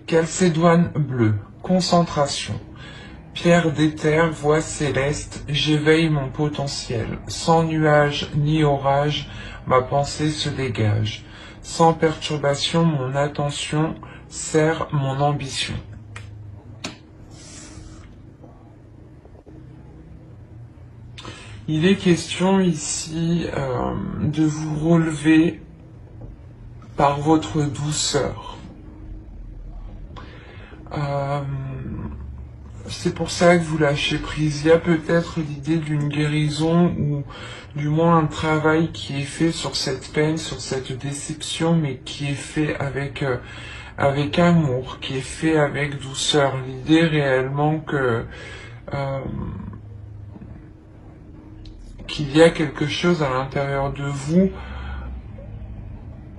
Calcédoine bleue, concentration. Pierre d'éther, voix céleste, j'éveille mon potentiel. Sans nuage ni orage, ma pensée se dégage. Sans perturbation, mon attention sert mon ambition. Il est question ici de vous relever par votre douceur. C'est pour ça que vous lâchez prise. Il y a peut-être l'idée d'une guérison ou du moins un travail qui est fait sur cette peine, sur cette déception, mais qui est fait avec amour, qui est fait avec douceur. L'idée réellement que qu'il y a quelque chose à l'intérieur de vous,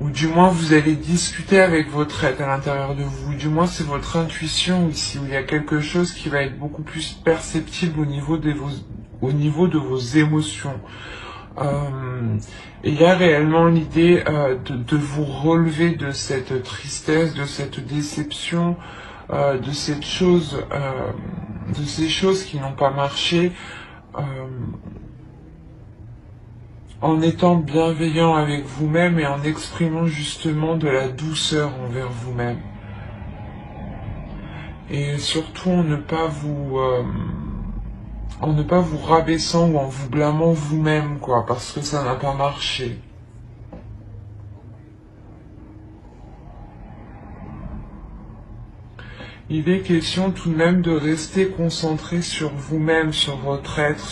ou du moins vous allez discuter avec votre être à l'intérieur de vous, du moins c'est votre intuition ici, où il y a quelque chose qui va être beaucoup plus perceptible au niveau de vos émotions. Il y a réellement l'idée de vous relever de cette tristesse, de cette déception, de ces choses qui n'ont pas marché, en étant bienveillant avec vous-même et en exprimant justement de la douceur envers vous-même. Et surtout en ne pas vous rabaissant ou en vous blâmant vous-même, quoi, parce que ça n'a pas marché. Il est question tout de même de rester concentré sur vous-même, sur votre être,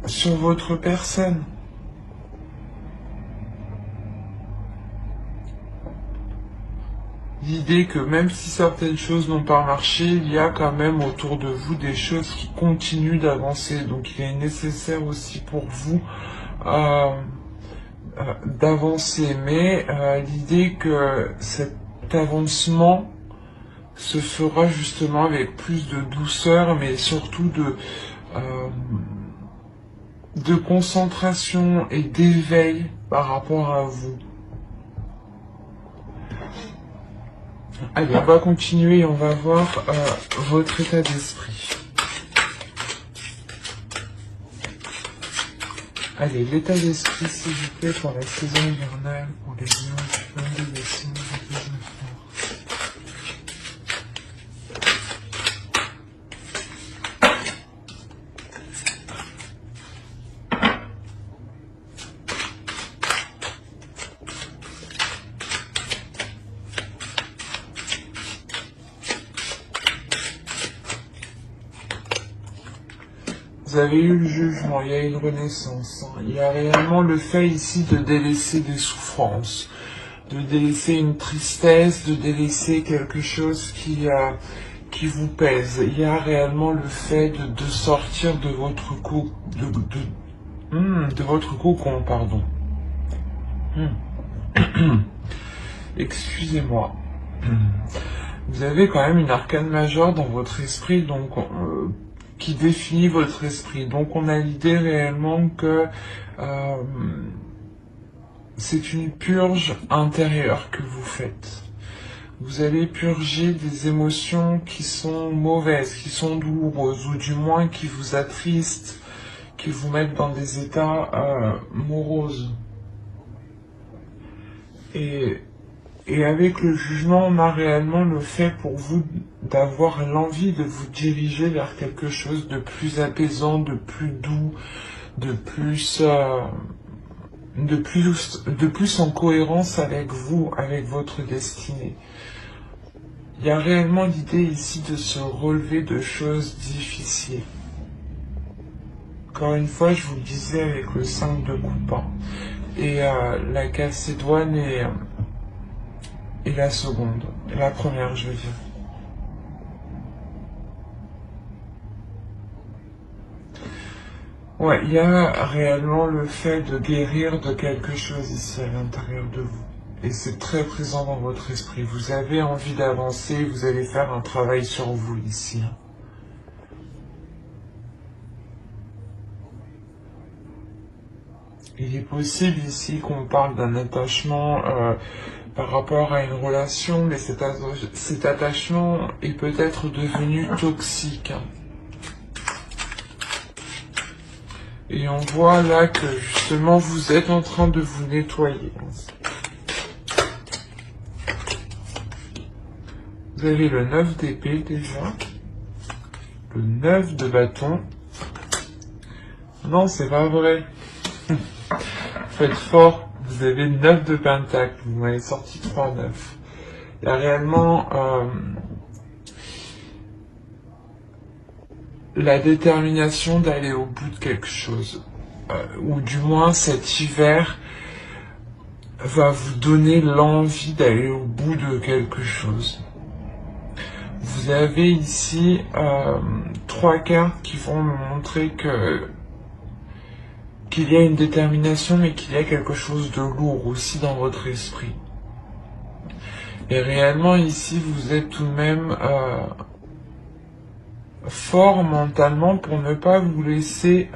sur votre personne. L'idée que même si certaines choses n'ont pas marché, il y a quand même autour de vous des choses qui continuent d'avancer. Donc il est nécessaire aussi pour vous d'avancer. Mais l'idée que cet avancement se fera justement avec plus de douceur, mais surtout de concentration et d'éveil par rapport à vous. Allez, on va continuer et on va voir votre état d'esprit. Allez, l'état d'esprit, s'il vous plaît, pour la saison hivernale, pour les lions du 22 décembre 2019. Vous avez eu le jugement, il y a une renaissance. Il y a réellement le fait ici de délaisser des souffrances, de délaisser une tristesse, de délaisser quelque chose qui vous pèse. Il y a réellement le fait de sortir de votre votre cocon, pardon. Excusez-moi. Vous avez quand même une arcane majeure dans votre esprit, donc qui définit votre esprit. Donc on a l'idée réellement que c'est une purge intérieure que vous faites. Vous allez purger des émotions qui sont mauvaises, qui sont douloureuses, ou du moins qui vous attristent, qui vous mettent dans des états moroses. Et avec le jugement, on a réellement le fait pour vous d'avoir l'envie de vous diriger vers quelque chose de plus apaisant, de plus doux, de plus en cohérence avec vous, avec votre destinée. Il y a réellement l'idée ici de se relever de choses difficiles. Encore une fois, je vous le disais avec le 5 de coupe. Et la Calcédoine et la seconde, et la première, je veux dire. Ouais, il y a réellement le fait de guérir de quelque chose ici à l'intérieur de vous. Et c'est très présent dans votre esprit. Vous avez envie d'avancer, vous allez faire un travail sur vous ici. Il est possible ici qu'on parle d'un attachement par rapport à une relation, mais cet attachement est peut-être devenu toxique. Et on voit là que justement vous êtes en train de vous nettoyer. Vous avez le 9 d'épée déjà. Le 9 de bâton. Non, c'est pas vrai. Faites fort. Vous avez 9 de pentacle. Vous m'avez sorti 3-9. Il y a réellement la détermination d'aller au bout de quelque chose. Ou du moins cet hiver va vous donner l'envie d'aller au bout de quelque chose. Vous avez ici 3 cartes qui vont me montrer qu'il y a une détermination, mais qu'il y a quelque chose de lourd aussi dans votre esprit. Et réellement ici, vous êtes tout de même fort mentalement pour ne pas vous laisser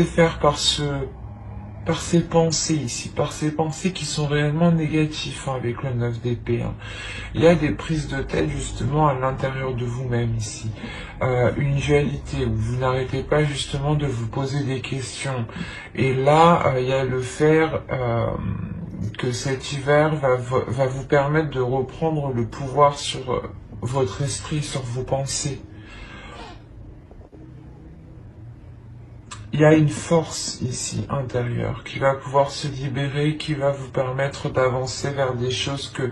faire par ces pensées ici, par ces pensées qui sont réellement négatives avec le 9 d'épée. Il y a des prises de tête justement à l'intérieur de vous-même ici. Une dualité où vous n'arrêtez pas justement de vous poser des questions. Et là, il y a le faire que cet hiver va vous permettre de reprendre le pouvoir sur votre esprit, sur vos pensées. Il y a une force ici intérieure qui va pouvoir se libérer, qui va vous permettre d'avancer vers des choses que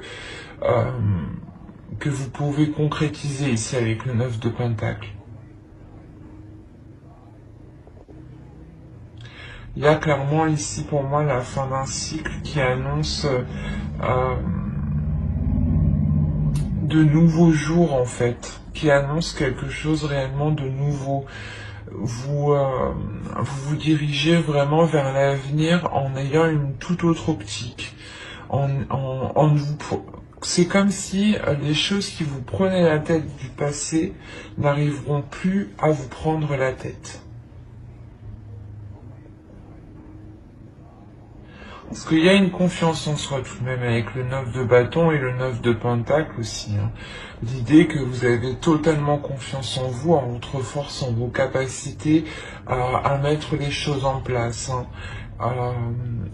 vous pouvez concrétiser ici avec le 9 de pentacle. Il y a clairement ici pour moi la fin d'un cycle qui annonce de nouveaux jours en fait, qui annonce quelque chose réellement de nouveau. Vous dirigez vraiment vers l'avenir en ayant une toute autre optique. C'est comme si les choses qui vous prenaient la tête du passé n'arriveront plus à vous prendre la tête. Parce qu'il y a une confiance en soi tout de même avec le 9 de bâton et le 9 de pentacle aussi. L'idée que vous avez totalement confiance en vous, en votre force, en vos capacités à mettre les choses en place.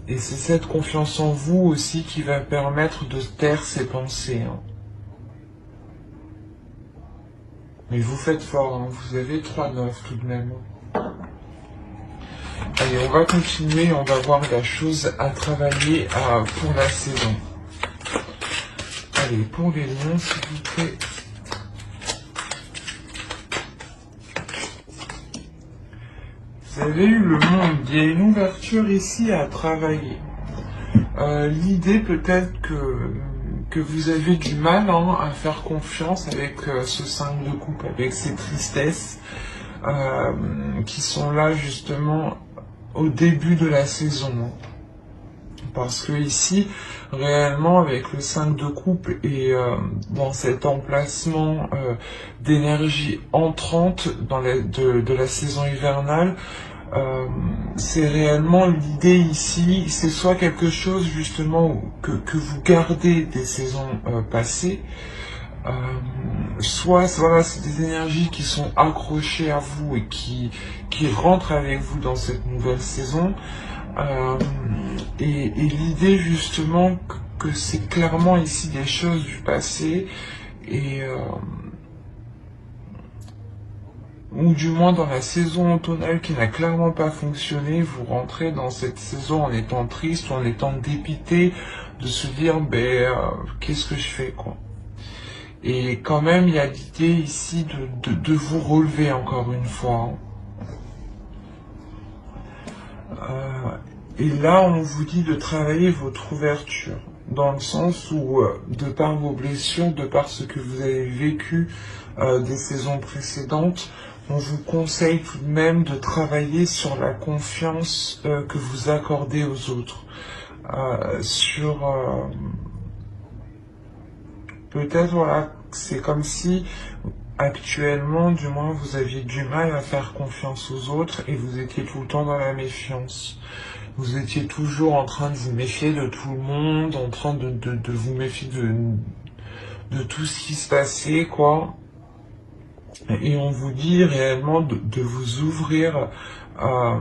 Et c'est cette confiance en vous aussi qui va permettre de taire ces pensées. Mais vous faites fort, vous avez 3-9 tout de même. Allez, on va continuer, on va voir la chose à travailler pour la saison. Allez, pour les lions, s'il vous plaît. Vous avez eu le monde, il y a une ouverture ici à travailler. L'idée peut-être que vous avez du mal à faire confiance avec ce 5 de coupe, avec ces tristesses qui sont là justement au début de la saison. Parce que ici, réellement, avec le 5 de coupe et dans cet emplacement d'énergie entrante de la saison hivernale, c'est réellement l'idée ici, c'est soit quelque chose justement que vous gardez des saisons passées, soit voilà, c'est des énergies qui sont accrochées à vous et qui rentrent avec vous dans cette nouvelle saison. Et l'idée justement que c'est clairement ici des choses du passé et ou du moins dans la saison automnale qui n'a clairement pas fonctionné, vous rentrez dans cette saison en étant triste ou en étant dépité de se dire qu'est-ce que je fais quoi. Et quand même il y a l'idée ici de vous relever encore une fois. Et là, on vous dit de travailler votre ouverture, dans le sens où, de par vos blessures, de par ce que vous avez vécu des saisons précédentes, on vous conseille tout de même de travailler sur la confiance que vous accordez aux autres. Peut-être, voilà, c'est comme si actuellement, du moins, vous aviez du mal à faire confiance aux autres et vous étiez tout le temps dans la méfiance. Vous étiez toujours en train de vous méfier de tout le monde, en train de vous méfier de tout ce qui se passait, quoi. Et on vous dit réellement de vous ouvrir à,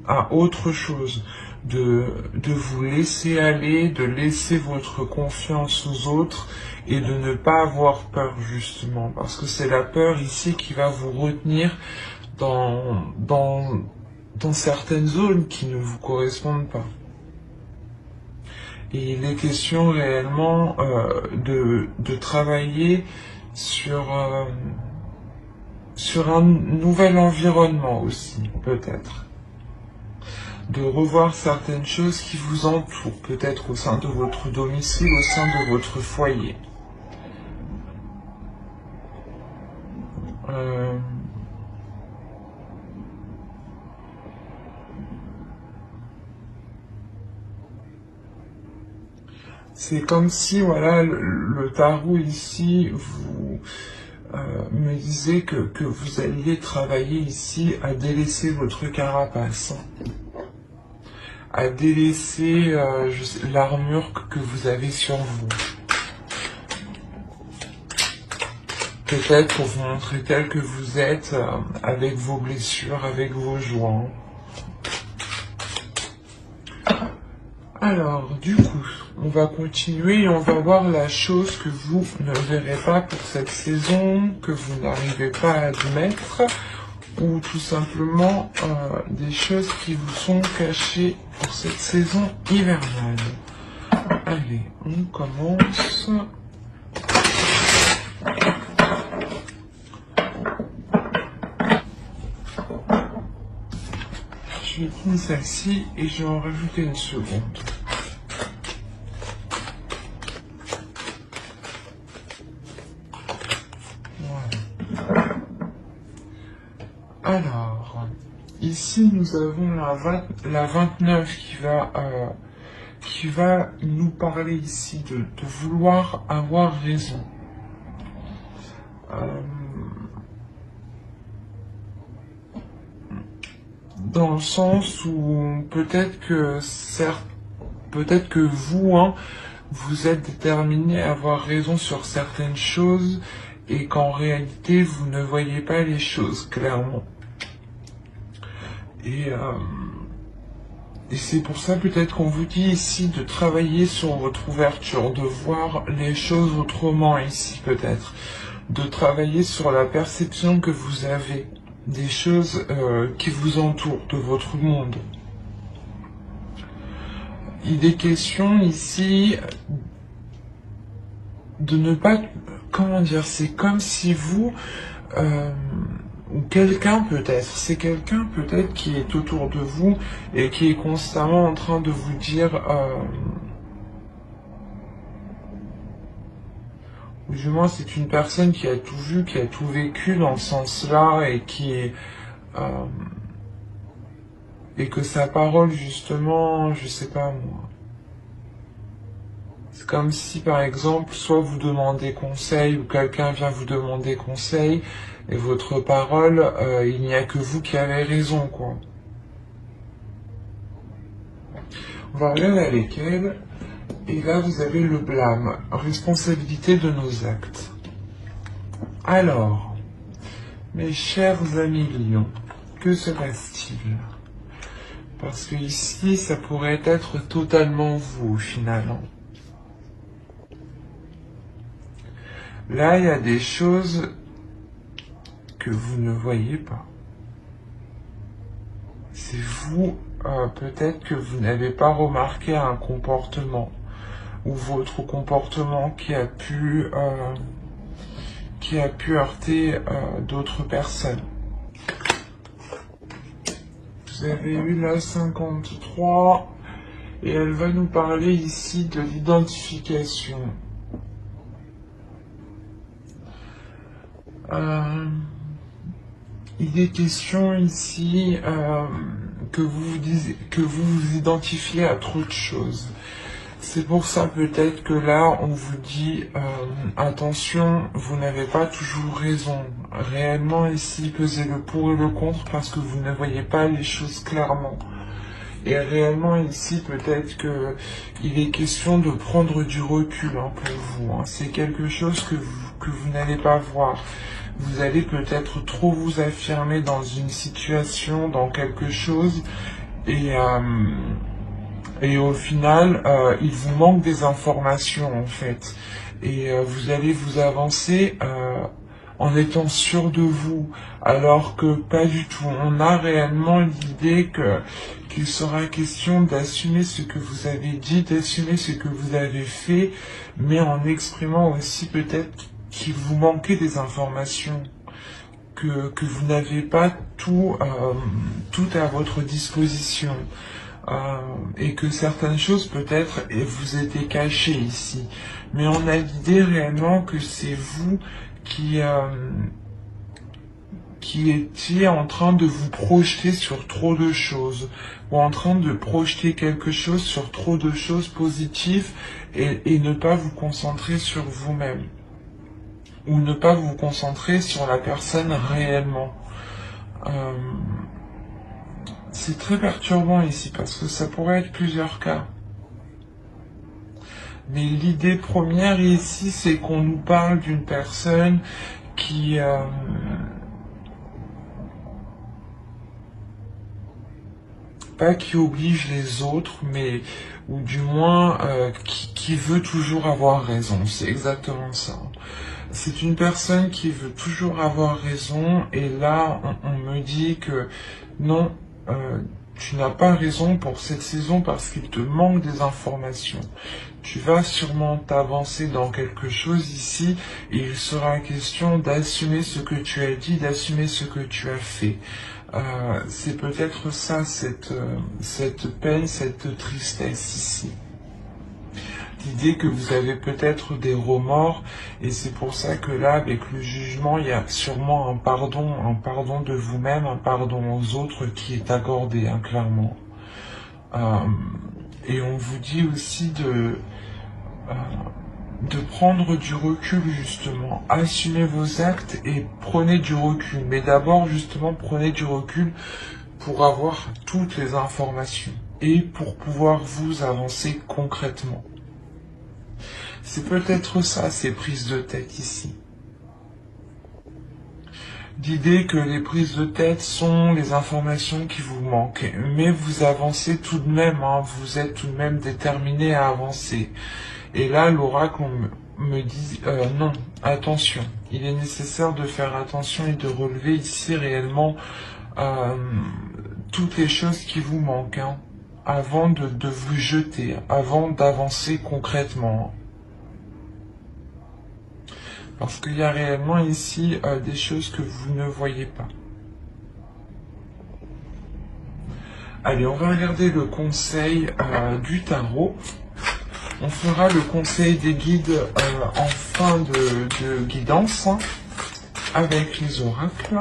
à autre chose, de vous laisser aller, de laisser votre confiance aux autres et de ne pas avoir peur justement, parce que c'est la peur ici qui va vous retenir dans certaines zones qui ne vous correspondent pas. Et il est question réellement de travailler sur un nouvel environnement aussi, peut-être. De revoir certaines choses qui vous entourent, peut-être au sein de votre domicile, au sein de votre foyer. C'est comme si, voilà, le tarot ici vous me disait que vous alliez travailler ici à délaisser votre carapace, à délaisser l'armure que vous avez sur vous. Peut-être pour vous montrer tel que vous êtes, avec vos blessures, avec vos joies. Alors, du coup, on va continuer et on va voir la chose que vous ne verrez pas pour cette saison, que vous n'arrivez pas à admettre, ou tout simplement des choses qui vous sont cachées pour cette saison hivernale. Allez, on commence. Je vais prendre celle-ci et je vais en rajouter une seconde. Voilà. Alors, ici nous avons la 29 qui va nous parler ici de vouloir avoir raison. Dans le sens où peut-être que vous, vous êtes déterminé à avoir raison sur certaines choses et qu'en réalité vous ne voyez pas les choses clairement. Et c'est pour ça peut-être qu'on vous dit ici de travailler sur votre ouverture, de voir les choses autrement ici peut-être, de travailler sur la perception que vous avez des choses qui vous entourent, de votre monde. Il est question ici de ne pas, comment dire, c'est comme si vous, ou quelqu'un peut-être, c'est quelqu'un peut-être qui est autour de vous et qui est constamment en train de vous dire, ou du moins c'est une personne qui a tout vu, qui a tout vécu dans ce sens-là et qui est, et que sa parole justement, je sais pas moi. C'est comme si par exemple, soit vous demandez conseil ou quelqu'un vient vous demander conseil et votre parole, il n'y a que vous qui avez raison, quoi. On va regarder avec elle. Et là, vous avez le blâme, responsabilité de nos actes. Alors, mes chers amis lions, que se passe-t-il? Parce que ici, ça pourrait être totalement vous au final. Là, il y a des choses que vous ne voyez pas. C'est vous, peut-être que vous n'avez pas remarqué un comportement ou votre comportement qui a pu heurter d'autres personnes. Vous avez eu la 53 et elle va nous parler ici de l'identification. Il est question ici que vous vous identifiez à trop de choses. C'est pour ça peut-être que là on vous dit attention, vous n'avez pas toujours raison. Réellement ici pesez le pour et le contre parce que vous ne voyez pas les choses clairement. Et réellement ici, peut-être que il est question de prendre du recul pour vous. C'est quelque chose que vous n'allez pas voir. Vous allez peut-être trop vous affirmer dans une situation, dans quelque chose, et au final, il vous manque des informations en fait. Et vous allez vous avancer en étant sûr de vous, alors que pas du tout. On a réellement l'idée qu'il sera question d'assumer ce que vous avez dit, d'assumer ce que vous avez fait, mais en exprimant aussi peut-être qu'il vous manquait des informations, que vous n'avez pas tout à votre disposition. Et que certaines choses peut-être vous étaient cachées ici. Mais on a l'idée réellement que c'est vous qui étiez en train de vous projeter sur trop de choses, ou en train de projeter quelque chose sur trop de choses positives et ne pas vous concentrer sur vous-même, ou ne pas vous concentrer sur la personne réellement. C'est très perturbant ici parce que ça pourrait être plusieurs cas. Mais l'idée première ici, c'est qu'on nous parle d'une personne qui pas qui oblige les autres, mais ou du moins qui veut toujours avoir raison. C'est exactement ça. C'est une personne qui veut toujours avoir raison, et là on me dit que non, tu n'as pas raison pour cette saison parce qu'il te manque des informations. Tu vas sûrement t'avancer dans quelque chose ici, et il sera question d'assumer ce que tu as dit, d'assumer ce que tu as fait. C'est peut-être ça, cette peine, cette tristesse ici. L'idée que vous avez peut-être des remords, et c'est pour ça que là, avec le jugement, il y a sûrement un pardon de vous-même, un pardon aux autres qui est accordé, clairement. Et on vous dit aussi de prendre du recul, justement. Assumez vos actes et prenez du recul. Mais d'abord, justement, prenez du recul pour avoir toutes les informations et pour pouvoir vous avancer concrètement. C'est peut-être ça, ces prises de tête ici. L'idée que les prises de tête sont les informations qui vous manquent, mais vous avancez tout de même, vous êtes tout de même déterminé à avancer. Et là, l'oracle me dit non, attention, il est nécessaire de faire attention et de relever ici réellement toutes les choses qui vous manquent, avant de vous jeter, avant d'avancer concrètement. Parce qu'il y a réellement ici des choses que vous ne voyez pas. Allez, on va regarder le conseil du tarot. On fera le conseil des guides en fin de guidance avec les oracles.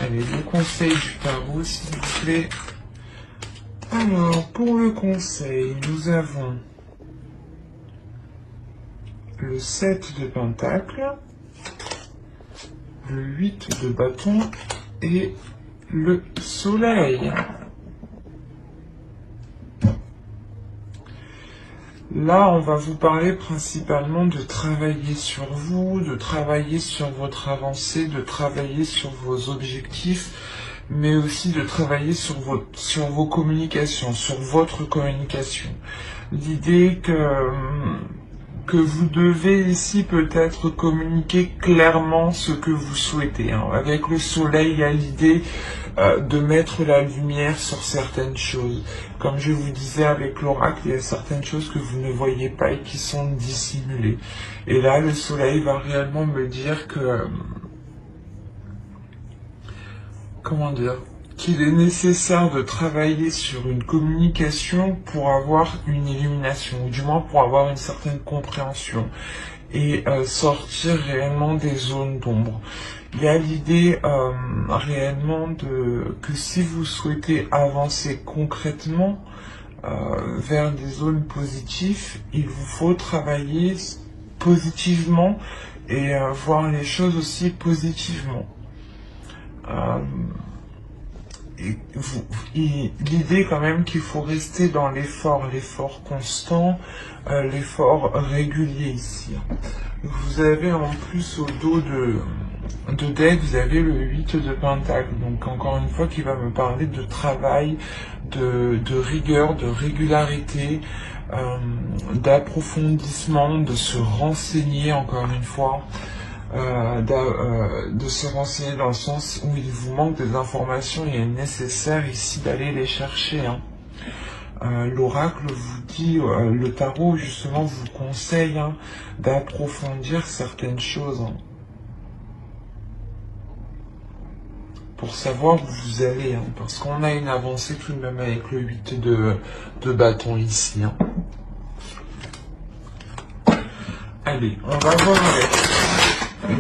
Allez, le conseil du tarot, s'il vous plaît. Alors, pour le conseil, nous avons le 7 de pentacle, le 8 de bâton et le soleil. Là, on va vous parler principalement de travailler sur vous, de travailler sur votre avancée, de travailler sur vos objectifs, mais aussi de travailler sur vos communications, sur votre communication. L'idée que vous devez ici peut-être communiquer clairement ce que vous souhaitez. Avec le soleil, il y a l'idée de mettre la lumière sur certaines choses. Comme je vous disais avec l'oracle, il y a certaines choses que vous ne voyez pas et qui sont dissimulées. Et là, le soleil va réellement me dire que... comment dire, qu'il est nécessaire de travailler sur une communication pour avoir une illumination, ou du moins pour avoir une certaine compréhension, et sortir réellement des zones d'ombre. Il y a l'idée réellement que si vous souhaitez avancer concrètement vers des zones positives, il vous faut travailler positivement et voir les choses aussi positivement. l'idée quand même qu'il faut rester dans l'effort constant, l'effort régulier ici. Vous avez en plus au dos de deck, vous avez le 8 de Pentacle, donc encore une fois qui va me parler de travail, de rigueur, de régularité, d'approfondissement, de se renseigner encore une fois. De se renseigner dans le sens où il vous manque des informations et il est nécessaire ici d'aller les chercher. Hein. L'oracle vous dit, le tarot justement vous conseille d'approfondir certaines choses hein, pour savoir où vous allez, hein, parce qu'on a une avancée tout de même avec le 8 de bâton ici. Hein. Allez, on va voir avec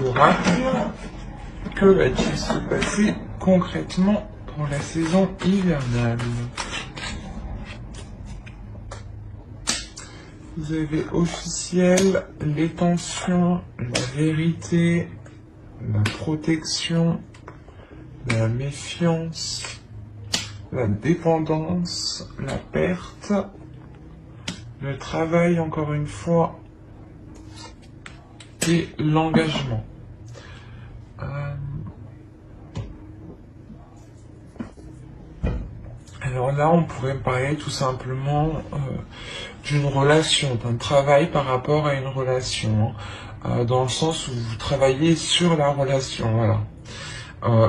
l'oracle, que va-t-il se passer concrètement pour la saison hivernale? Vous avez officiel, les tensions, la vérité, la protection, la méfiance, la dépendance, la perte, le travail encore une fois, et l'engagement. Alors là, on pourrait parler tout simplement d'une relation, d'un travail par rapport à une relation, dans le sens où vous travaillez sur la relation, voilà.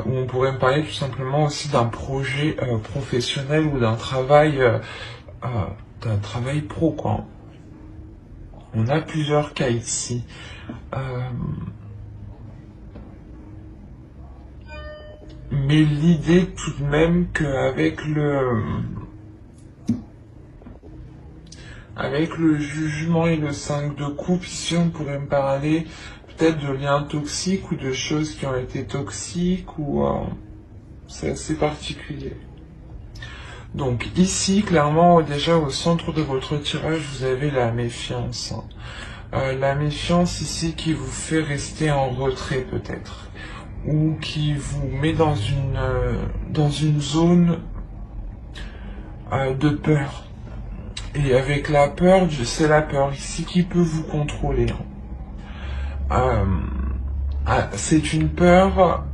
Où on pourrait me parler tout simplement aussi d'un projet professionnel ou d'un travail pro, quoi. On a plusieurs cas ici. Mais l'idée tout de même qu'avec le jugement et le 5 de coupe, ici on pourrait me parler peut-être de liens toxiques ou de choses qui ont été toxiques, ou c'est assez particulier. Donc ici, clairement, déjà au centre de votre tirage, vous avez la méfiance. La méfiance ici qui vous fait rester en retrait peut-être, ou qui vous met dans une zone de peur. Et avec la peur, c'est la peur ici qui peut vous contrôler. C'est une peur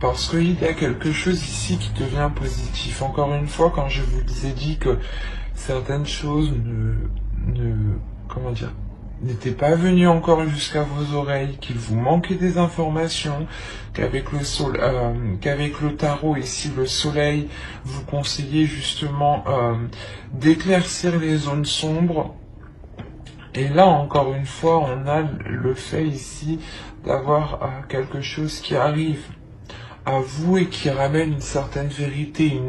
parce qu'il y a quelque chose ici qui devient positif. Encore une fois, quand je vous ai dit que certaines choses n'étaient pas venues encore jusqu'à vos oreilles, qu'il vous manquait des informations, qu'avec le tarot ici, le soleil, vous conseillez justement d'éclaircir les zones sombres. Et là, encore une fois, on a le fait ici d'avoir quelque chose qui arrive à vous et qui ramène une certaine vérité,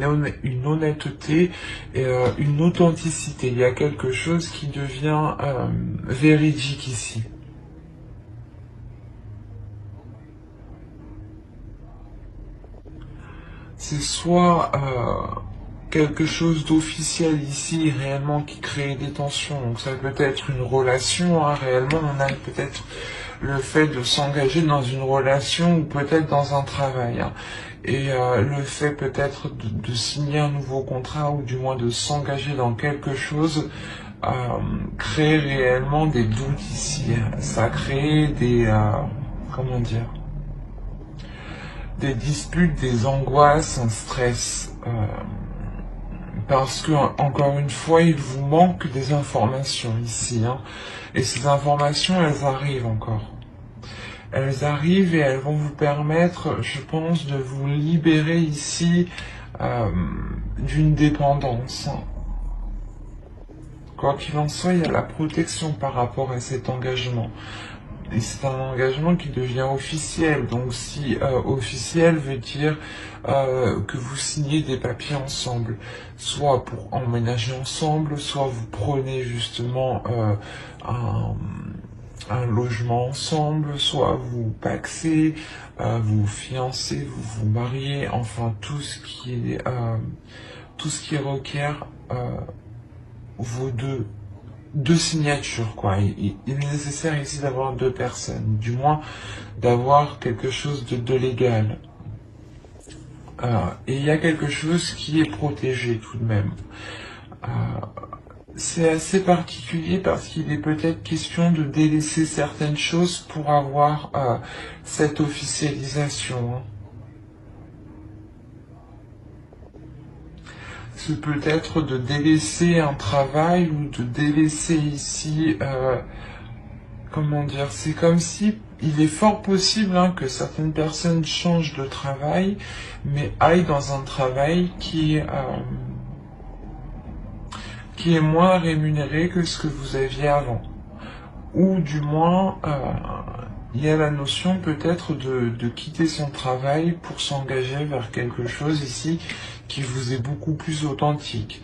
une honnêteté et une authenticité. Il y a quelque chose qui devient véridique ici. C'est soit quelque chose d'officiel ici, réellement, qui crée des tensions. Donc ça peut être une relation, réellement, on a peut-être le fait de s'engager dans une relation ou peut-être dans un travail. Et le fait peut-être de signer un nouveau contrat ou du moins de s'engager dans quelque chose crée réellement des doutes ici. Ça crée des... des disputes, des angoisses, un stress. Parce que, encore une fois, il vous manque des informations ici. Et ces informations, elles arrivent encore. Elles arrivent et elles vont vous permettre, je pense, de vous libérer ici d'une dépendance. Quoi qu'il en soit, il y a la protection par rapport à cet engagement. Et c'est un engagement qui devient officiel. Donc si officiel veut dire que vous signez des papiers ensemble, soit pour emménager ensemble, soit vous prenez justement un logement ensemble, soit vous pacsez, vous fiancez, vous vous mariez, enfin tout ce qui requiert vos deux signatures, quoi. Il est nécessaire ici d'avoir deux personnes, du moins d'avoir quelque chose de légal. Et il y a quelque chose qui est protégé tout de même. Euh, c'est assez particulier parce qu'il est peut-être question de délaisser certaines choses pour avoir cette officialisation, hein. C'est peut-être de délaisser un travail ou de délaisser ici, comment dire, c'est comme si il est fort possible hein, que certaines personnes changent de travail, mais aillent dans un travail qui est moins rémunéré que ce que vous aviez avant. Ou du moins, il y a la notion peut-être de quitter son travail pour s'engager vers quelque chose ici qui vous est beaucoup plus authentique,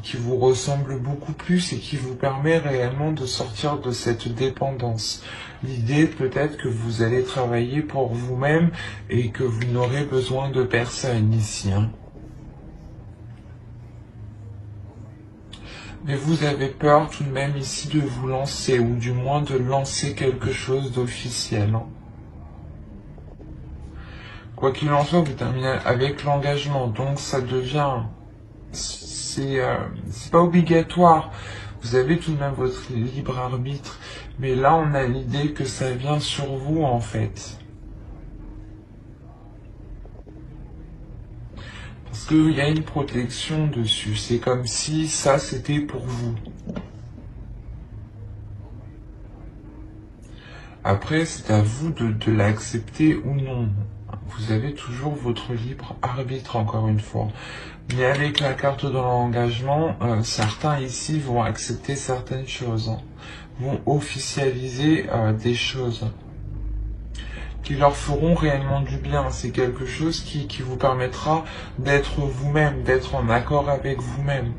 qui vous ressemble beaucoup plus et qui vous permet réellement de sortir de cette dépendance. L'idée peut-être que vous allez travailler pour vous-même et que vous n'aurez besoin de personne ici, hein. Mais vous avez peur tout de même ici de vous lancer, ou du moins de lancer quelque chose d'officiel, hein. Quoi qu'il en soit, vous terminez avec l'engagement, donc ça devient... C'est pas obligatoire, vous avez tout de même votre libre arbitre, mais là on a l'idée que ça vient sur vous en fait. Parce qu'il y a une protection dessus, c'est comme si ça c'était pour vous. Après, c'est à vous de l'accepter ou non. Vous avez toujours votre libre arbitre, encore une fois. Mais avec la carte de l'engagement, certains ici vont accepter certaines choses, hein, vont officialiser des choses qui leur feront réellement du bien. C'est quelque chose qui vous permettra d'être vous-même, d'être en accord avec vous-même,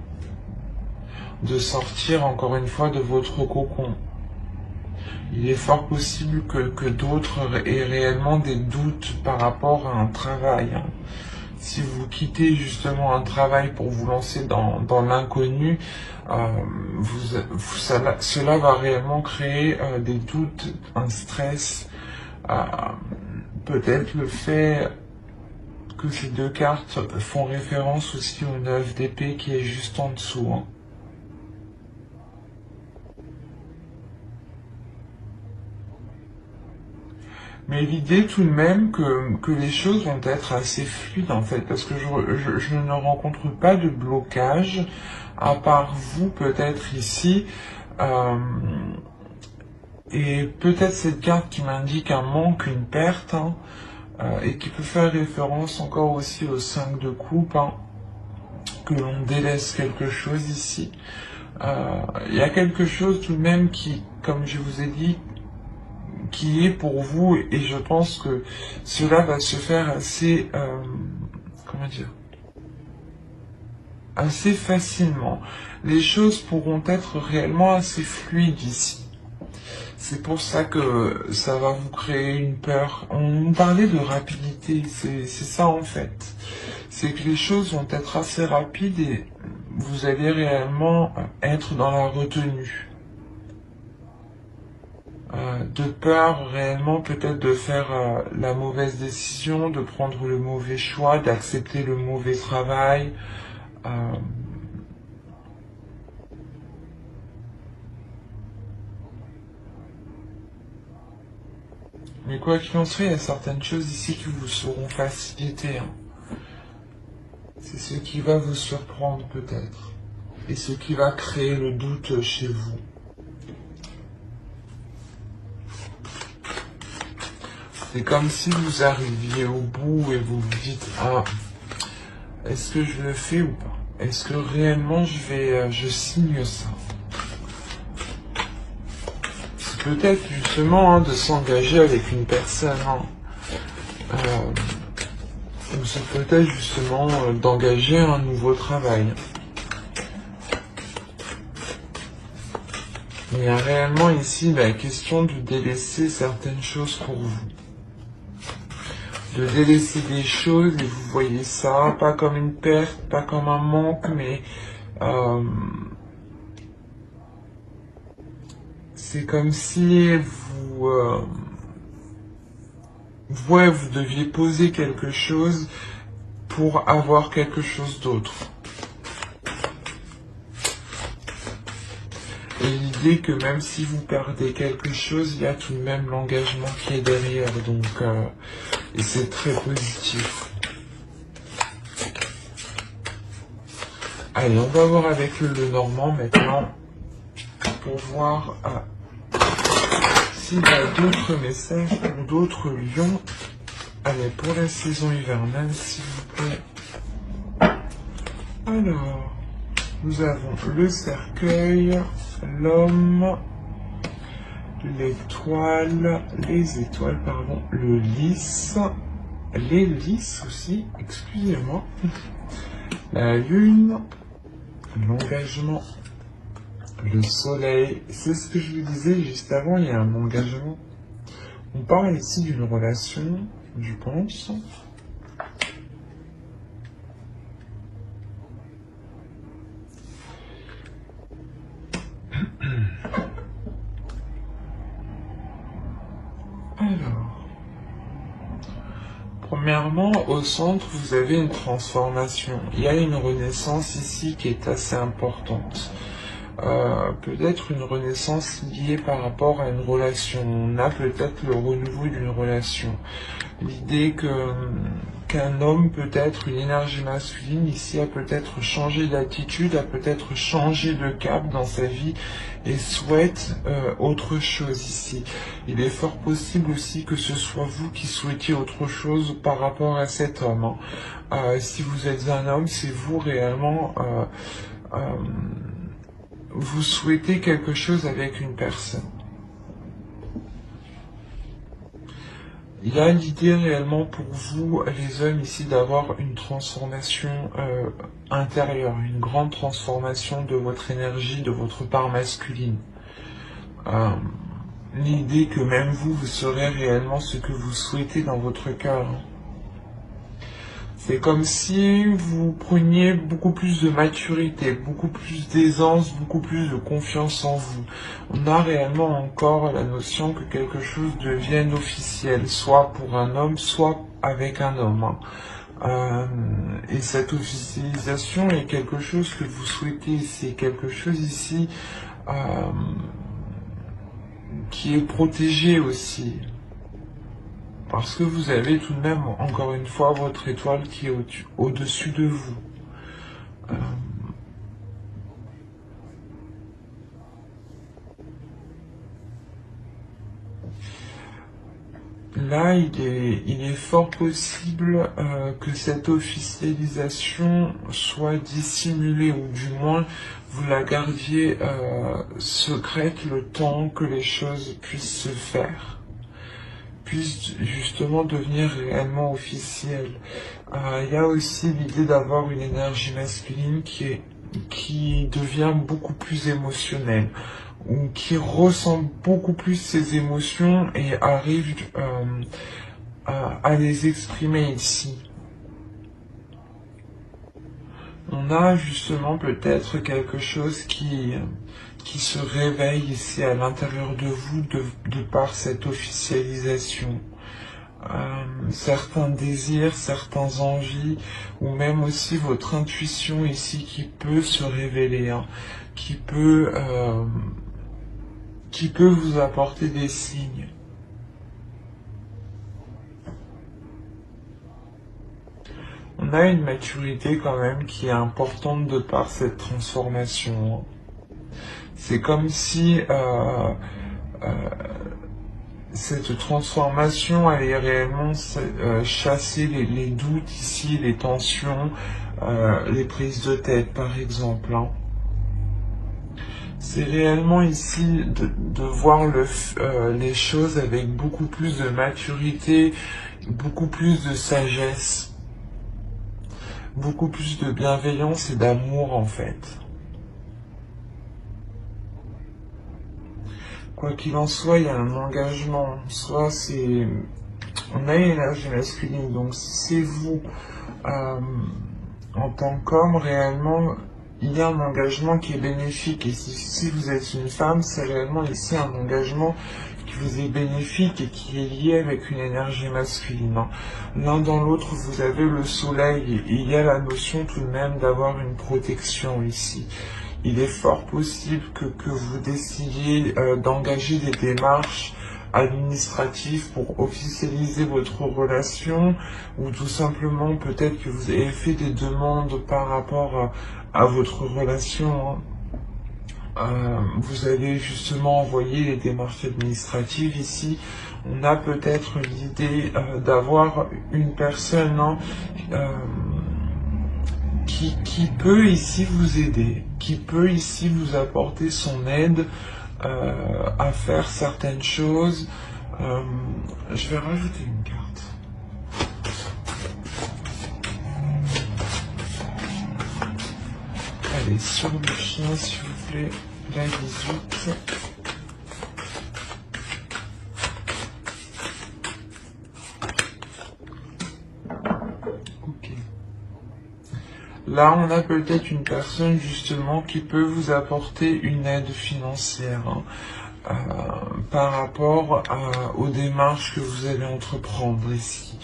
de sortir encore une fois de votre cocon. Il est fort possible que d'autres aient réellement des doutes par rapport à un travail, hein. Si vous quittez justement un travail pour vous lancer dans l'inconnu, cela va réellement créer des doutes, un stress, peut-être le fait que ces deux cartes font référence aussi au 9 d'épée qui est juste en dessous, hein. Mais l'idée tout de même que les choses vont être assez fluides en fait, parce que je ne rencontre pas de blocage, à part vous peut-être ici, et peut-être cette carte qui m'indique un manque, une perte, hein, et qui peut faire référence encore aussi au 5 de coupe, hein, que l'on délaisse quelque chose ici. Il y a quelque chose tout de même qui, comme je vous ai dit, qui est pour vous, et je pense que cela va se faire assez, comment dire, assez facilement. Les choses pourront être réellement assez fluides ici. C'est pour ça que ça va vous créer une peur. On nous parlait de rapidité, c'est ça en fait. C'est que les choses vont être assez rapides et vous allez réellement être dans la retenue. De peur réellement peut-être de faire la mauvaise décision, de prendre le mauvais choix, d'accepter le mauvais travail. Mais quoi qu'il en soit, il y a certaines choses ici qui vous seront facilitées, hein. C'est ce qui va vous surprendre peut-être, et ce qui va créer le doute chez vous. C'est comme si vous arriviez au bout et vous vous dites « Ah, est-ce que je le fais ou pas? Est-ce que réellement je signe ça ?» C'est peut-être justement hein, de s'engager avec une personne, hein. Ou c'est peut-être justement d'engager un nouveau travail. Il y a réellement ici la question de délaisser certaines choses pour vous. De délaisser des choses et vous voyez ça, pas comme une perte, pas comme un manque, mais c'est comme si vous deviez poser quelque chose pour avoir quelque chose d'autre. Et l'idée que même si vous perdez quelque chose, il y a tout de même l'engagement qui est derrière. Donc, et c'est très positif. Allez, on va voir avec le Normand maintenant pour voir s'il y a d'autres messages pour d'autres lions. Allez, pour la saison hivernale, s'il vous plaît. Alors, nous avons le cercueil, l'homme, l'étoile, les étoiles, pardon, le lys, les lys aussi, excusez-moi, la lune, l'engagement, le soleil. C'est ce que je vous disais juste avant, il y a un engagement. On parle ici d'une relation, je pense. Alors, premièrement, au centre, vous avez une transformation. Il y a une renaissance ici qui est assez importante. Peut-être une renaissance liée par rapport à une relation. On a peut-être le renouveau d'une relation. L'idée qu'un homme, peut-être une énergie masculine ici, a peut-être changé d'attitude, a peut-être changé de cap dans sa vie et souhaite autre chose ici. Il est fort possible aussi que ce soit vous qui souhaitiez autre chose par rapport à cet homme. Si vous êtes un homme, c'est vous réellement... vous souhaitez quelque chose avec une personne. Il y a l'idée réellement pour vous, les hommes ici, d'avoir une transformation intérieure, une grande transformation de votre énergie, de votre part masculine. L'idée que même vous, vous serez réellement ce que vous souhaitez dans votre cœur. C'est comme si vous preniez beaucoup plus de maturité, beaucoup plus d'aisance, beaucoup plus de confiance en vous. On a réellement encore la notion que quelque chose devienne officiel, soit pour un homme, soit avec un homme. Et cette officialisation est quelque chose que vous souhaitez, c'est quelque chose ici qui est protégé aussi. Parce que vous avez tout de même, encore une fois, votre étoile qui est au-dessus de vous. Là, il est fort possible que cette officialisation soit dissimulée, ou du moins, vous la gardiez secrète le temps que les choses puissent se faire. Puisse justement devenir réellement officiel. Il y a aussi l'idée d'avoir une énergie masculine qui devient beaucoup plus émotionnelle, ou qui ressent beaucoup plus ses émotions et arrive à les exprimer ici. On a justement peut-être quelque chose qui se réveille ici à l'intérieur de vous de par cette officialisation. Certains désirs, certaines envies, ou même aussi votre intuition ici qui peut se révéler, qui peut vous apporter des signes. On a une maturité quand même qui est importante de par cette transformation. C'est comme si cette transformation allait réellement chasser les doutes ici, les tensions, les prises de tête par exemple. C'est réellement ici de voir les choses avec beaucoup plus de maturité, beaucoup plus de sagesse, beaucoup plus de bienveillance et d'amour en fait. Quoi qu'il en soit, il y a un engagement. Soit c'est... On a une énergie masculine, donc si c'est vous, en tant qu'homme, réellement, il y a un engagement qui est bénéfique. Et si vous êtes une femme, c'est réellement ici un engagement qui vous est bénéfique et qui est lié avec une énergie masculine. L'un dans l'autre, vous avez le soleil et il y a la notion tout de même d'avoir une protection ici. Il est fort possible que vous décidiez d'engager des démarches administratives pour officialiser votre relation, ou tout simplement peut-être que vous avez fait des demandes par rapport à votre relation. Vous allez justement envoyer les démarches administratives ici. On a peut-être l'idée d'avoir une personne qui peut ici vous aider, qui peut ici vous apporter son aide à faire certaines choses. Je vais rajouter une carte. Allez, sur le chien, s'il vous plaît, la 18. Ok. Là, on a peut-être une personne justement qui peut vous apporter une aide financière par rapport aux démarches que vous allez entreprendre ici.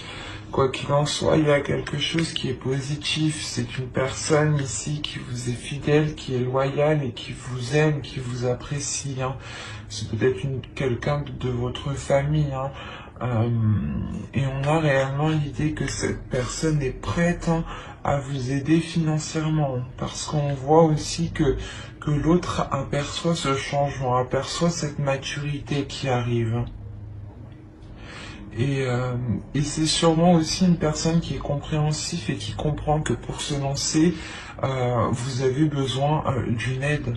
Quoi qu'il en soit, il y a quelque chose qui est positif. C'est une personne ici qui vous est fidèle, qui est loyale et qui vous aime, qui vous apprécie. C'est peut-être quelqu'un de votre famille. Et on a réellement l'idée que cette personne est prête à vous aider financièrement. Parce qu'on voit aussi que l'autre aperçoit ce changement, aperçoit cette maturité qui arrive. Et c'est sûrement aussi une personne qui est compréhensif et qui comprend que pour se lancer, vous avez besoin d'une aide.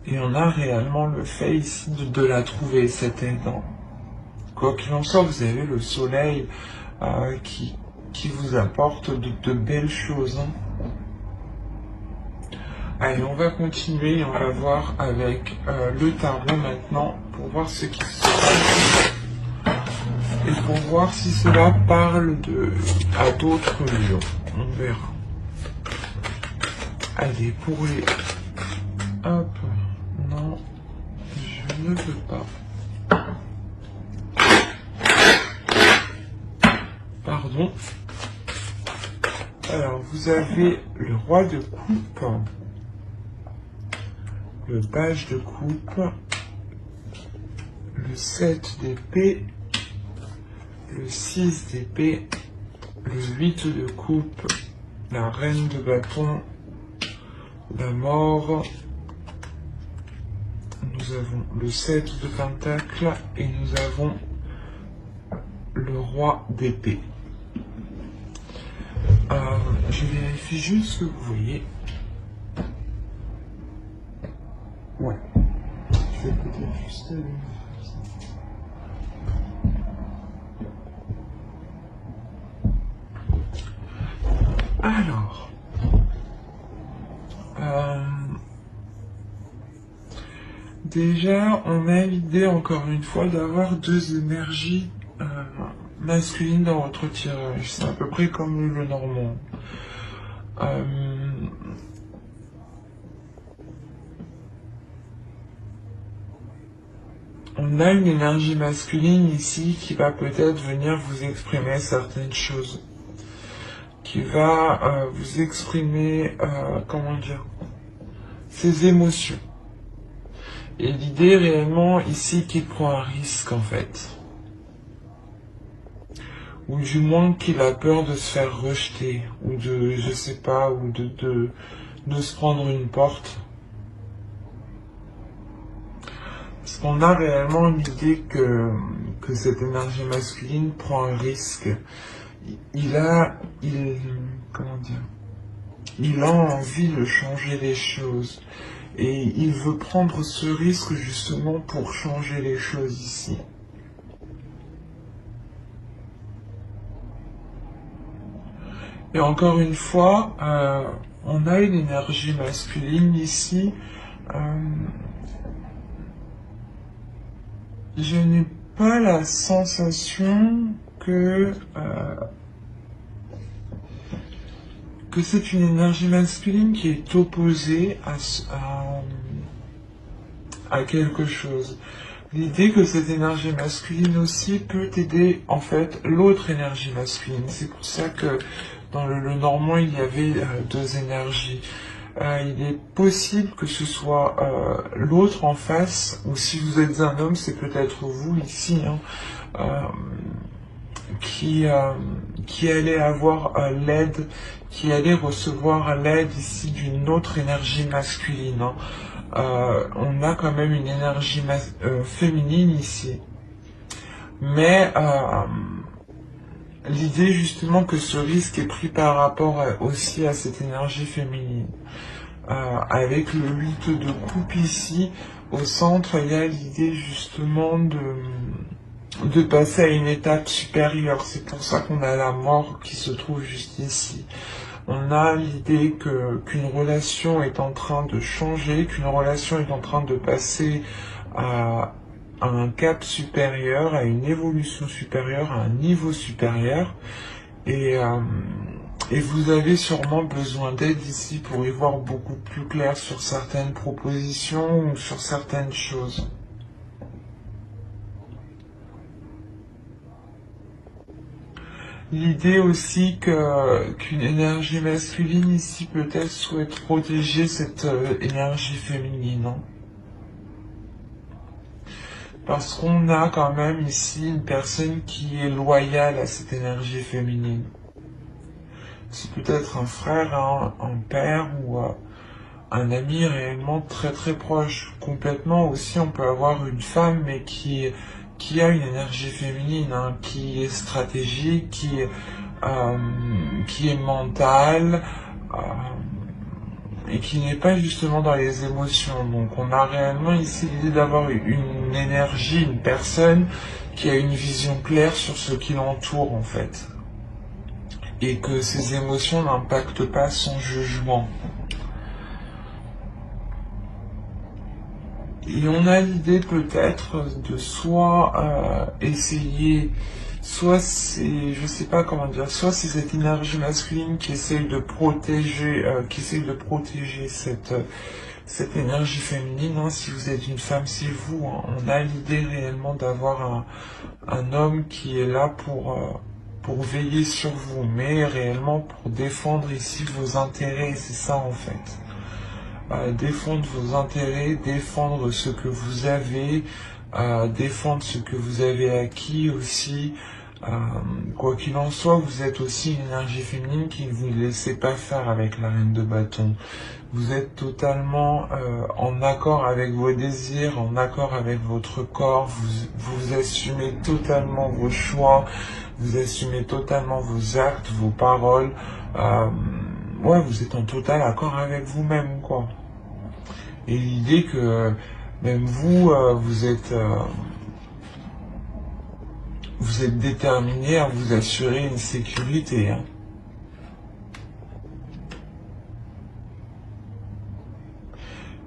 Et on a réellement le fait ici de la trouver, cette aide. Quoi qu'il en soit, vous avez le soleil qui vous apporte de belles choses. Allez, on va continuer et on va voir avec le tarot maintenant pour voir ce qui se passe. Et pour voir si cela parle à d'autres lions. On verra. Allez, pour les... Hop. Non. Je ne veux pas. Pardon. Alors, vous avez le roi de coupe. Le page de coupe. Le 7 d'épée. Le 6 d'épée, le 8 de coupe, la reine de bâton, la mort, nous avons le 7 de pentacle et nous avons le roi d'épée. Je vérifie juste ce que vous voyez. Ouais. Je vais peut-être juste aller... Alors, déjà, on a l'idée, encore une fois, d'avoir deux énergies masculines dans votre tirage. C'est à peu près comme le normand. On a une énergie masculine ici qui va peut-être venir vous exprimer certaines choses. Qui va vous exprimer, comment dire, ses émotions. Et l'idée réellement ici qu'il prend un risque en fait. Ou du moins qu'il a peur de se faire rejeter, ou de, je sais pas, ou de se prendre une porte. Parce qu'on a réellement l'idée que cette énergie masculine prend un risque. Il a envie de changer les choses. Et il veut prendre ce risque justement pour changer les choses ici. Et encore une fois, on a une énergie masculine ici. Je n'ai pas la sensation que que c'est une énergie masculine qui est opposée à quelque chose. L'idée que cette énergie masculine aussi peut aider en fait l'autre énergie masculine. C'est pour ça que dans le Normand il y avait deux énergies. Il est possible que ce soit l'autre en face, ou si vous êtes un homme, c'est peut-être vous ici, hein, qui allait avoir l'aide, qui allait recevoir l'aide ici d'une autre énergie masculine. Hein. On a quand même une énergie féminine ici. Mais l'idée justement que ce risque est pris par rapport aussi à cette énergie féminine. Avec le 8 de coupe ici, au centre, il y a l'idée justement de passer à une étape supérieure. C'est pour ça qu'on a la mort qui se trouve juste ici. On a l'idée qu'une relation est en train de changer, qu'une relation est en train de passer à un cap supérieur, à une évolution supérieure, à un niveau supérieur. Et vous avez sûrement besoin d'aide ici pour y voir beaucoup plus clair sur certaines propositions ou sur certaines choses. L'idée aussi qu'une énergie masculine ici peut-être souhaite protéger cette énergie féminine. Hein. Parce qu'on a quand même ici une personne qui est loyale à cette énergie féminine. C'est peut-être un frère, un père ou un ami réellement très très proche. Complètement aussi, on peut avoir une femme mais qui a une énergie féminine, hein, qui est stratégique, qui est mentale, et qui n'est pas justement dans les émotions. Donc on a réellement ici l'idée d'avoir une énergie, une personne qui a une vision claire sur ce qui l'entoure en fait. Et que ses émotions n'impactent pas son jugement. Et on a l'idée peut-être de soit essayer, soit c'est, je sais pas comment dire, soit c'est cette énergie masculine qui essaye de protéger, cette énergie féminine. Hein. Si vous êtes une femme, c'est vous. Hein. On a l'idée réellement d'avoir un homme qui est là pour veiller sur vous, mais réellement pour défendre ici vos intérêts. C'est ça en fait. Défendre vos intérêts, défendre ce que vous avez, défendre ce que vous avez acquis aussi. Quoi qu'il en soit, vous êtes aussi une énergie féminine qui ne vous laissez pas faire avec la reine de bâton. Vous êtes totalement en accord avec vos désirs, en accord avec votre corps, vous assumez totalement vos choix, vous assumez totalement vos actes, vos paroles. Ouais, vous êtes en total accord avec vous-même, quoi. Et l'idée que même vous, vous êtes déterminé à vous assurer une sécurité. Hein.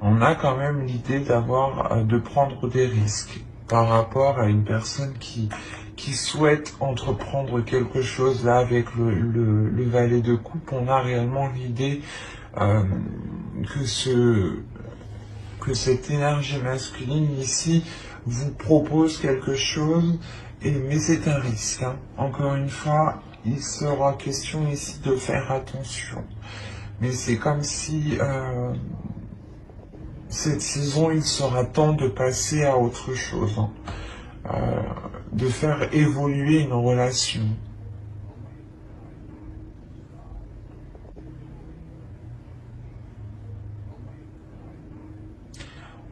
On a quand même l'idée de prendre des risques par rapport à une personne qui souhaite entreprendre quelque chose. Là, avec le valet de coupe, on a réellement l'idée que cette énergie masculine ici vous propose quelque chose, mais c'est un risque. Hein. Encore une fois, il sera question ici de faire attention. Mais c'est comme si cette saison, il sera temps de passer à autre chose, hein. De faire évoluer une relation.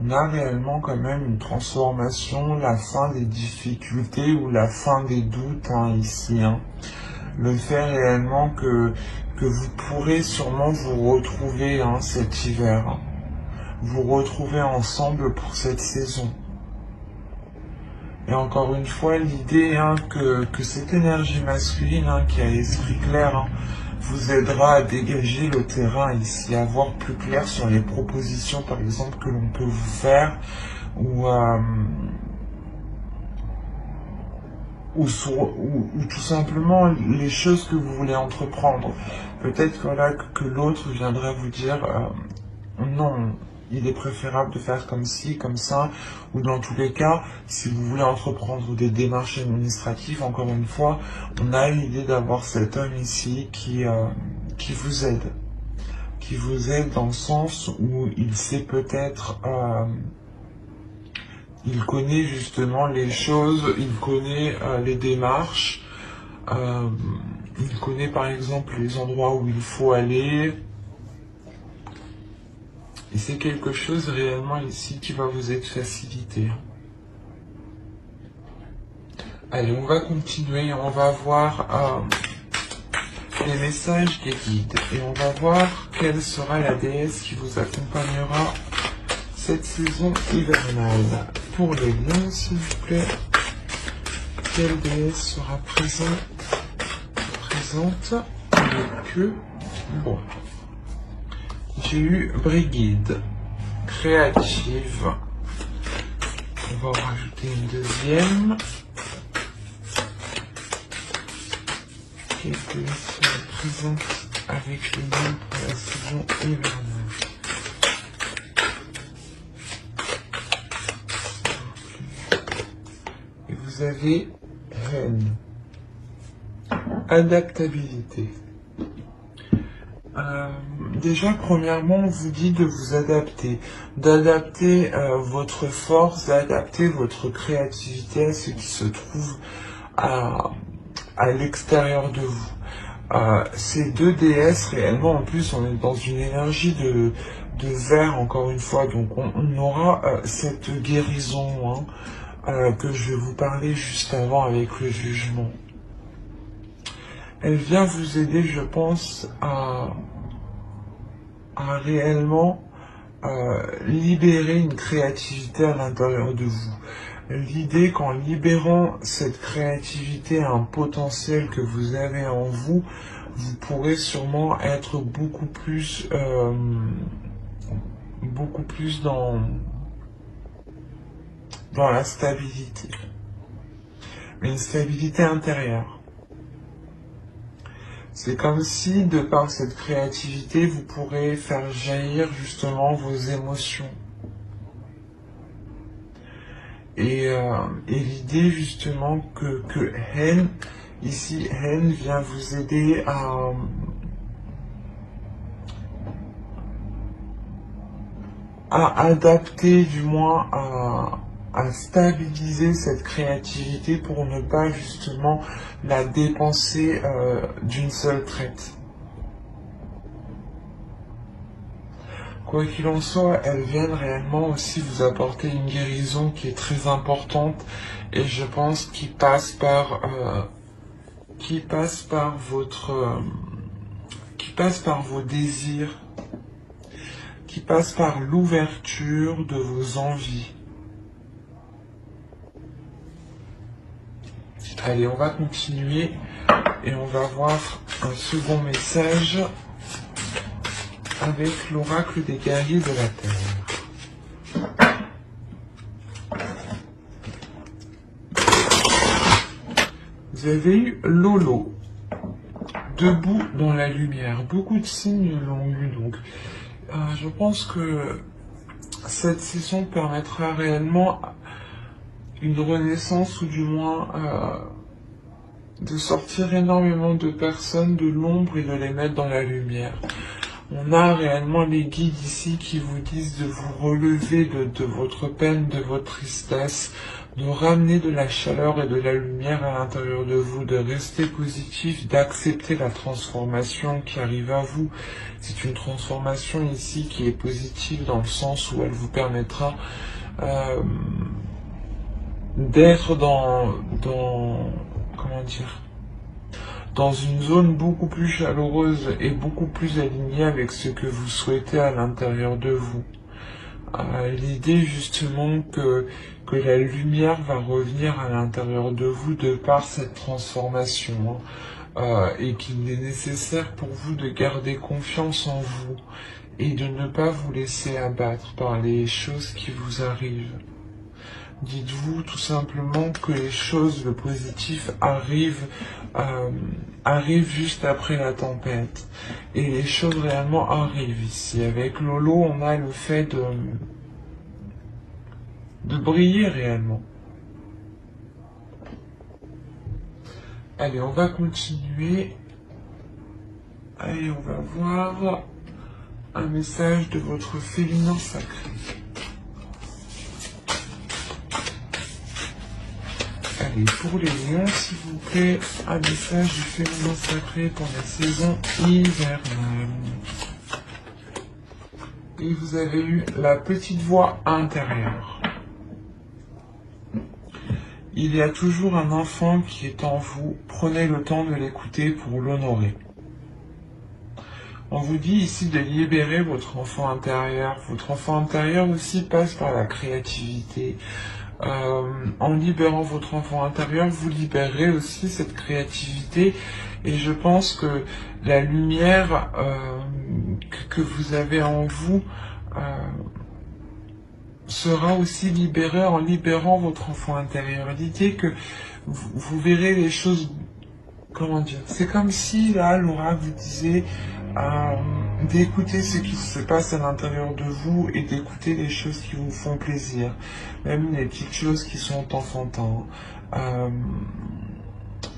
On a réellement quand même une transformation, la fin des difficultés ou la fin des doutes hein, ici. Hein. Le fait réellement que vous pourrez sûrement vous retrouver hein, cet hiver. Hein. Vous retrouver ensemble pour cette saison. Et encore une fois, l'idée hein, que cette énergie masculine hein, qui a l'esprit clair hein, vous aidera à dégager le terrain ici, à voir plus clair sur les propositions par exemple que l'on peut vous faire ou ou tout simplement les choses que vous voulez entreprendre. Peut-être voilà, que l'autre viendra vous dire non, il est préférable de faire comme ci, comme ça, ou dans tous les cas, si vous voulez entreprendre des démarches administratives, encore une fois, on a l'idée d'avoir cet homme ici qui vous aide. Qui vous aide dans le sens où il sait peut-être, il connaît justement les choses, il connaît les démarches, il connaît par exemple les endroits où il faut aller. Et c'est quelque chose réellement ici qui va vous être facilité. Allez, on va continuer, on va voir les messages des guides. Et on va voir quelle sera la déesse qui vous accompagnera cette saison hivernale. Pour les lions, s'il vous plaît, quelle déesse sera présente avec eux? Bon. J'ai eu Brigide, créative. On va en rajouter une deuxième. Quelle déesse sera présente avec les lions pour la saison hivernale? Et vous avez Reine. Adaptabilité. Déjà, premièrement, on vous dit de vous adapter, d'adapter votre force, d'adapter votre créativité à ce qui se trouve à l'extérieur de vous. Ces deux déesses, réellement, en plus, on est dans une énergie de verre, encore une fois, donc on aura cette guérison que je vais vous parler juste avant avec le jugement. Elle vient vous aider, je pense, à réellement libérer une créativité à l'intérieur de vous. L'idée qu'en libérant cette créativité, un potentiel que vous avez en vous, vous pourrez sûrement être beaucoup plus dans la stabilité. Mais une stabilité intérieure. C'est comme si, de par cette créativité, vous pourrez faire jaillir justement vos émotions. Et l'idée justement que Hen, ici, Hen vient vous aider à adapter, du moins à stabiliser cette créativité pour ne pas justement la dépenser d'une seule traite. Quoi qu'il en soit, elles viennent réellement aussi vous apporter une guérison qui est très importante et je pense qui passe par vos désirs, qui passe par l'ouverture de vos envies. Allez, on va continuer et on va voir un second message avec l'oracle des guerriers de la Terre. Vous avez eu Lolo, debout dans la lumière. Beaucoup de signes l'ont eu, donc je pense que cette saison permettra réellement une renaissance, ou du moins de sortir énormément de personnes de l'ombre et de les mettre dans la lumière. On a réellement les guides ici qui vous disent de vous relever de votre peine, de votre tristesse, de ramener de la chaleur et de la lumière à l'intérieur de vous, de rester positif, d'accepter la transformation qui arrive à vous. C'est une transformation ici qui est positive dans le sens où elle vous permettra d'être dans une zone beaucoup plus chaleureuse et beaucoup plus alignée avec ce que vous souhaitez à l'intérieur de vous. L'idée justement que la lumière va revenir à l'intérieur de vous de par cette transformation, et qu'il est nécessaire pour vous de garder confiance en vous et de ne pas vous laisser abattre par les choses qui vous arrivent. Dites-vous tout simplement que les choses, le positif arrive juste après la tempête. Et les choses réellement arrivent ici. Avec Lolo, on a le fait de briller réellement. Allez, on va continuer. Allez, on va voir un message de votre féminin sacré. Allez, pour les lions, s'il vous plaît, un message du féminin sacré pour la saison hivernale. Et vous avez eu la petite voix intérieure. Il y a toujours un enfant qui est en vous. Prenez le temps de l'écouter pour l'honorer. On vous dit ici de libérer votre enfant intérieur. Votre enfant intérieur aussi passe par la créativité. En libérant votre enfant intérieur, vous libérez aussi cette créativité. Et je pense que la lumière que vous avez en vous sera aussi libérée en libérant votre enfant intérieur. L'idée que vous verrez les choses, comment dire, c'est comme si là, Laura vous disait d'écouter ce qui se passe à l'intérieur de vous et d'écouter les choses qui vous font plaisir, même les petites choses qui sont enfantines,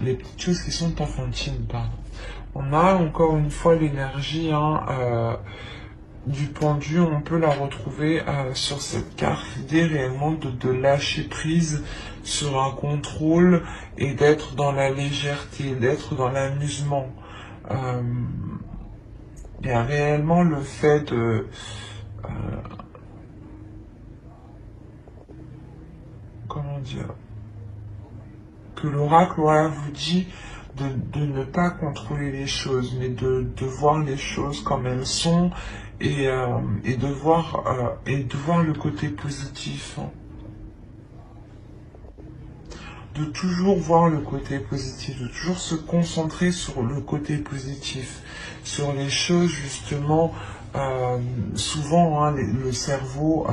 les petites choses qui sont enfantines, pardon. On a encore une fois l'énergie du pendu, on peut la retrouver sur cette carte. L'idée réellement de lâcher prise sur un contrôle et d'être dans la légèreté, d'être dans l'amusement. Il y a réellement le fait de... comment dire, que l'oracle vous dit de ne pas contrôler les choses, mais de voir les choses comme elles sont et de voir le côté positif. Hein. De toujours voir le côté positif, de toujours se concentrer sur le côté positif, sur les choses justement, souvent hein, le cerveau,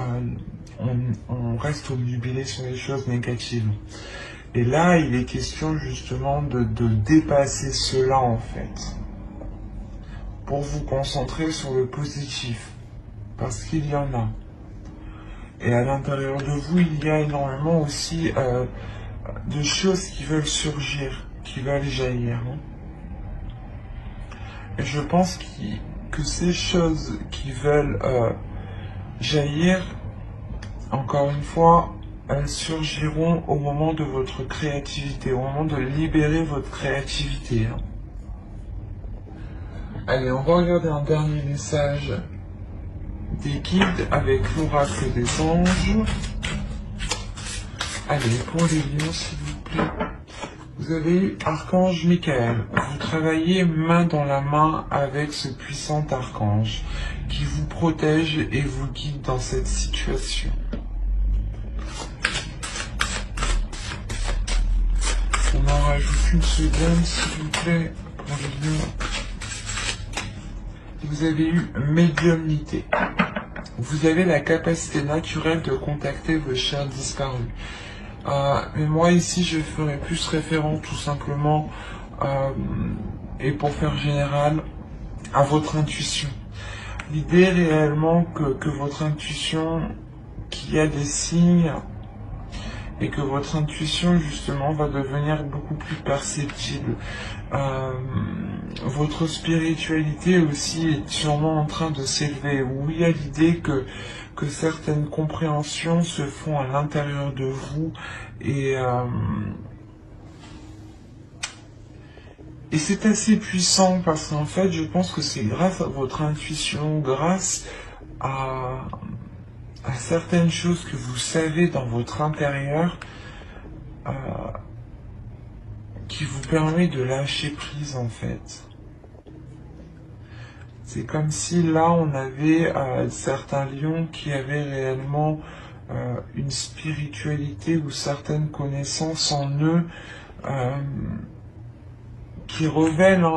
on reste obnubilé sur les choses négatives. Et là, il est question justement de dépasser cela en fait, pour vous concentrer sur le positif, parce qu'il y en a. Et à l'intérieur de vous, il y a énormément aussi de choses qui veulent surgir, qui veulent jaillir. Hein. Et je pense que ces choses qui veulent jaillir, encore une fois, elles surgiront au moment de votre créativité, au moment de libérer votre créativité. Hein. Allez, on va regarder un dernier message des guides avec l'oracle des anges. Allez, pour les lions, s'il vous plaît. Vous avez eu Archange Michael. Vous travaillez main dans la main avec ce puissant archange qui vous protège et vous guide dans cette situation. On en rajoute une seconde, s'il vous plaît, pour les lions. Vous avez eu médiumnité. Vous avez la capacité naturelle de contacter vos chers disparus. Mais moi ici je ferai plus référence tout simplement et pour faire général à votre intuition. L'idée réellement que votre intuition, qu'il y a des signes et que votre intuition justement va devenir beaucoup plus perceptible. Votre spiritualité aussi est sûrement en train de s'élever. Oui, il y a l'idée que certaines compréhensions se font à l'intérieur de vous et c'est assez puissant parce qu'en fait je pense que c'est grâce à votre intuition, grâce à certaines choses que vous savez dans votre intérieur qui vous permet de lâcher prise en fait. C'est comme si là on avait certains lions qui avaient réellement une spiritualité ou certaines connaissances en eux qui relèvent,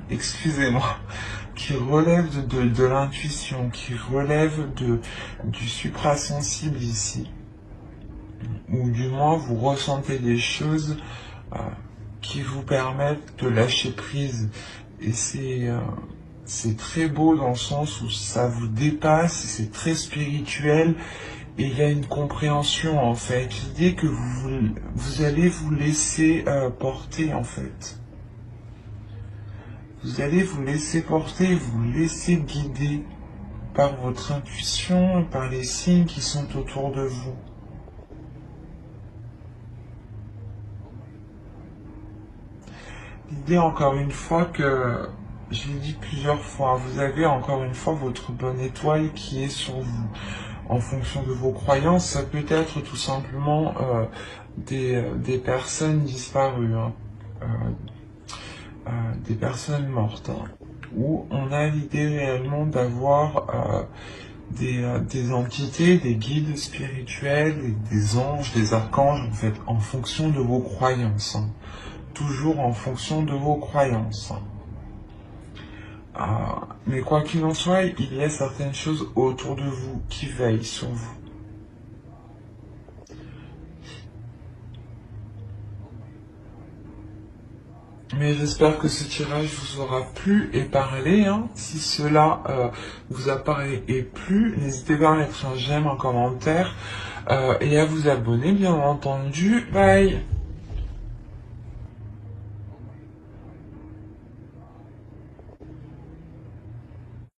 excusez-moi, qui relève de l'intuition, qui relève du suprasensible ici. Ou du moins vous ressentez des choses qui vous permettent de lâcher prise. Et c'est très beau dans le sens où ça vous dépasse, c'est très spirituel et il y a une compréhension en fait. L'idée que vous allez vous laisser porter en fait. Vous allez vous laisser porter, vous laisser guider par votre intuition et par les signes qui sont autour de vous. L'idée encore une fois que, je l'ai dit plusieurs fois, vous avez encore une fois votre bonne étoile qui est sur vous. En fonction de vos croyances, ça peut être tout simplement des personnes disparues, hein, des personnes mortes, hein, où on a l'idée réellement d'avoir des entités, des guides spirituels, des anges, des archanges, en fait, en fonction de vos croyances. Hein. Toujours en fonction de vos croyances. Mais quoi qu'il en soit, il y a certaines choses autour de vous qui veillent sur vous. Mais j'espère que ce tirage vous aura plu et parlé. Hein. Si cela vous a parlé et plu, n'hésitez pas à mettre un j'aime, un commentaire et à vous abonner, bien entendu. Bye!